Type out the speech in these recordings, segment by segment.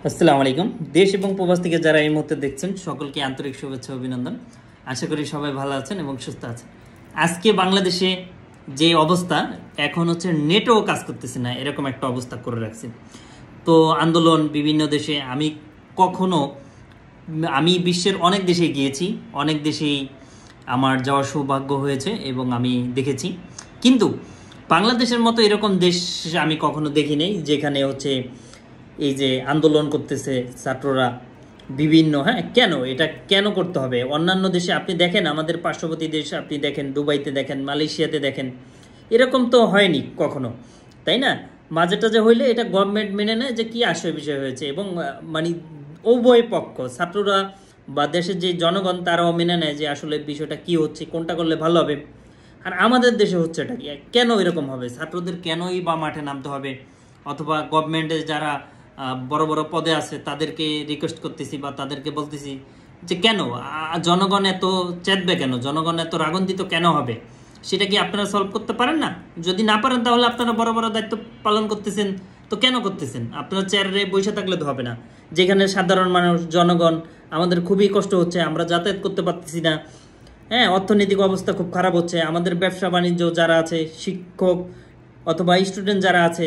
আসসালামু আলাইকুম। দেশ এবং প্রবাস থেকে যারা এই মুহূর্তে দেখছেন সকলকে আন্তরিক শুভেচ্ছা অভিনন্দন। আশা করি সবাই ভালো আছেন এবং সুস্থ আছেন। আজকে বাংলাদেশে যে অবস্থা, এখন হচ্ছে নেটও কাজ করতেছে না, এরকম একটা অবস্থা করে রাখছে। তো আন্দোলন বিভিন্ন দেশে, আমি বিশ্বের অনেক দেশে গিয়েছি, অনেক দেশেই আমার যাওয়ার সৌভাগ্য হয়েছে এবং আমি দেখেছি। কিন্তু বাংলাদেশের মতো এরকম দেশ আমি কখনো দেখি নাই, যেখানে হচ্ছে এই যে আন্দোলন করতেছে ছাত্ররা বিভিন্ন, কেন এটা কেন করতে হবে? অন্যান্য দেশে আপনি দেখেন, আমাদের পার্শ্ববর্তী দেশ আপনি দেখেন, দুবাইতে দেখেন, মালয়েশিয়াতে দেখেন, এরকম তো হয়নি কখনো, তাই না? মাঝেটা যে হইলে এটা গভর্নমেন্ট মেনে নেয় যে কি আসে বিষয় হয়েছে, এবং মানে উভয় পক্ষ, ছাত্ররা বা দেশের যে জনগণ, তারাও মেনে নেয় যে আসলে বিষয়টা কি হচ্ছে, কোনটা করলে ভালো হবে। আর আমাদের দেশে হচ্ছে এটা কি, কেন এরকম হবে? ছাত্রদের কেনই বা মাঠে নামতে হবে? অথবা গভর্নমেন্টের যারা বড় বড় পদে আছে তাদেরকে রিকোয়েস্ট করতেছি বা তাদেরকে বলতেছি যে কেন জনগণ এত চেতবে, কেন জনগণ এত রাগান্বিত কেন হবে? সেটা কি আপনারা সলভ করতে পারেন না? যদি না পারেন তাহলে আপনারা বড় বড় দায়িত্ব পালন করতেছেন, তো কেন করতেছেন? আপনারা চেয়ারে বসে থাকলে তো হবে না। যেখানে সাধারণ মানুষ, জনগণ, আমাদের খুবই কষ্ট হচ্ছে, আমরা যাতায়াত করতে পারতেছি না, অর্থনৈতিক অবস্থা খুব খারাপ হচ্ছে, আমাদের ব্যবসা বাণিজ্য যারা আছে, শিক্ষক অথবা স্টুডেন্ট যারা আছে,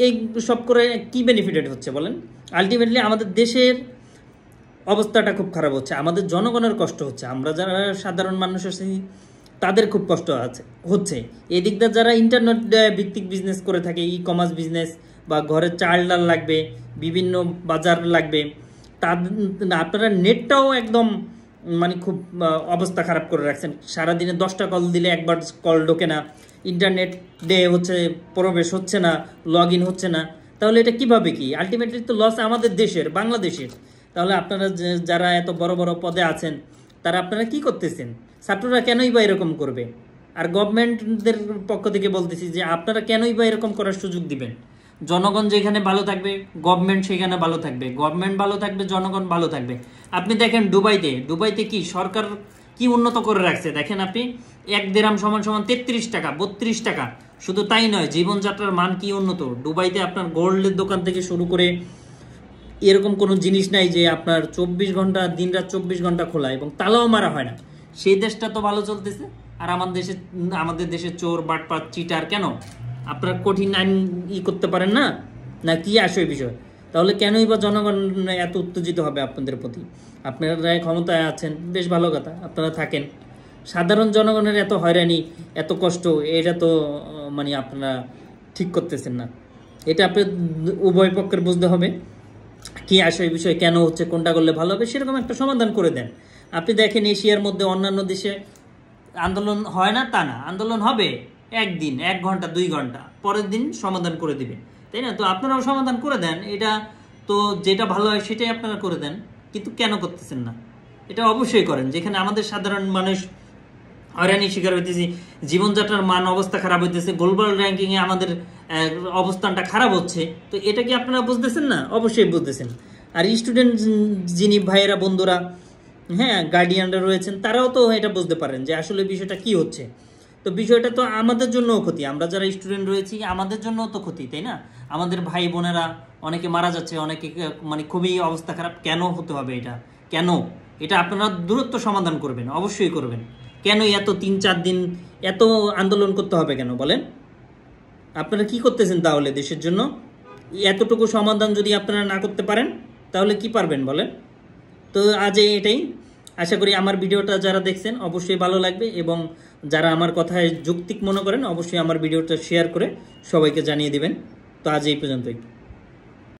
এই সব করে কি বেনিফিটেড হচ্ছে বলেন? আলটিমেটলি আমাদের দেশের অবস্থাটা খুব খারাপ হচ্ছে, আমাদের জনগণের কষ্ট হচ্ছে, আমরা যারা সাধারণ মানুষ আছি তাদের খুব কষ্ট হচ্ছে। এদিক দিয়ে যারা ইন্টারনেট ভিত্তিক বিজনেস করে থাকে, ই কমার্স বিজনেস, বা ঘরে চাল ডাল লাগবে, বিভিন্ন বাজার লাগবে, আপনারা নেটটাও একদম মানে খুব অবস্থা খারাপ করে রাখছেন। সারাদিনে 10টা কল দিলে একবার কল ঢোকে না, ইন্টারনেট দিয়ে হচ্ছে প্রবেশ হচ্ছে না, লগ ইন হচ্ছে না। তাহলে এটা কিভাবে কি? আলটিমেটলি তো লস আমাদের দেশের, বাংলাদেশের। তাহলে আপনারা যারা এত বড় বড় পদে আছেন, তারা আপনারা কি করতেছেন? ছাত্ররা কেনই বা এরকম করবে? আর গভর্নমেন্টদের পক্ষ থেকে বলতেছি যে আপনারা কেনই বা এরকম করার সুযোগ দিবেন? জনগণ যেখানে ভালো থাকবে, গভর্নমেন্ট সেখানে ভালো থাকবে, গভর্নমেন্ট ভালো থাকবে, জনগণ ভালো থাকবে। আপনি দেখেন দুবাইতে কি সরকার কি উন্নত করে রাখছে দেখেন আপনি। 1 দিরহাম সমান সমান 33 টাকা, 32 টাকা। শুধু তাই নয়, জীবনযাত্রার মান কি উন্নত দুবাইতে। আপনার গোল্ডের দোকান থেকে শুরু করে এরকম কোনো জিনিস নাই যে আপনার 24 ঘন্টা, দিনরাত 24 ঘন্টা খোলা এবং তালাও মারা হয় না। সেই দেশটা তো ভালো চলতেছে। আর আমাদের দেশে চোর, বাটপাত, চিটার কেন? আপনারা কঠিন আইন করতে পারেন না, না কি আসে বিষয়? তাহলে কেনই বা জনগণ এত উত্তেজিত হবে আপনাদের প্রতি? আপনারা ক্ষমতায় আছেন, বেশ ভালো কথা, আপনারা থাকেন। সাধারণ জনগণের এত হয়রানি, এত কষ্ট, এটা তো মানে আপনারা ঠিক করতেছেন না। এটা আপনি উভয় পক্ষের বুঝতে হবে কি আসে এই বিষয়ে, কেন হচ্ছে, কোনটা করলে ভালো হবে, সেরকম একটা সমাধান করে দেন। আপনি দেখেন এশিয়ার মধ্যে অন্যান্য দেশে আন্দোলন হয় না তা না, আন্দোলন হবে একদিন, 1 ঘন্টা 2 ঘন্টা, পরের দিন সমাধান করে দিবে, তাই না? তো আপনারাও সমাধান করে দেন, এটা তো যেটা ভালো হয় সেটাই আপনারা করে দেন। কিন্তু কেন করতেছেন না? এটা অবশ্যই করেন। যেখানে আমাদের সাধারণ মানুষ হয়রানির শিকার হইতেছি, জীবনযাত্রার মান অবস্থা খারাপ হইতেছে, গ্লোবাল র্যাঙ্কিংয়ে আমাদের অবস্থানটা খারাপ হচ্ছে, তো এটা কি আপনারা বুঝতেছেন না? অবশ্যই বুঝতেছেন। আর স্টুডেন্ট যিনি ভাইয়েরা, বন্ধুরা, গার্ডিয়ানরা রয়েছেন, তারাও তো এটা বুঝতে পারেন যে আসলে বিষয়টা কি হচ্ছে। তো বিষয়টা তো আমাদের জন্যও ক্ষতি, আমরা যারা স্টুডেন্ট রয়েছি আমাদের জন্যও তো ক্ষতি, তাই না? আমাদের ভাই বোনেরা অনেকে মারা যাচ্ছে, অনেকে মানে খুবই অবস্থা খারাপ। কেন হতে হবে এটা? কেন? এটা আপনারা দূরত্ব সমাধান করবেন, অবশ্যই করবেন। কেন এত 3-4 দিন এত আন্দোলন করতে হবে কেন বলেন? আপনারা কি করতেছেন তাহলে দেশের জন্য? এতটুকু সমাধান যদি আপনারা না করতে পারেন তাহলে কি পারবেন বলেন? তো আজ এটাই। আশা করি আমার ভিডিওটা যারা দেখছেন অবশ্যই ভালো লাগবে, এবং যারা আমার কথায় যৌক্তিক মনে করেন অবশ্যই আমার ভিডিওটা শেয়ার করে সবাইকে জানিয়ে দিবেন। তো আজ এই পর্যন্তই।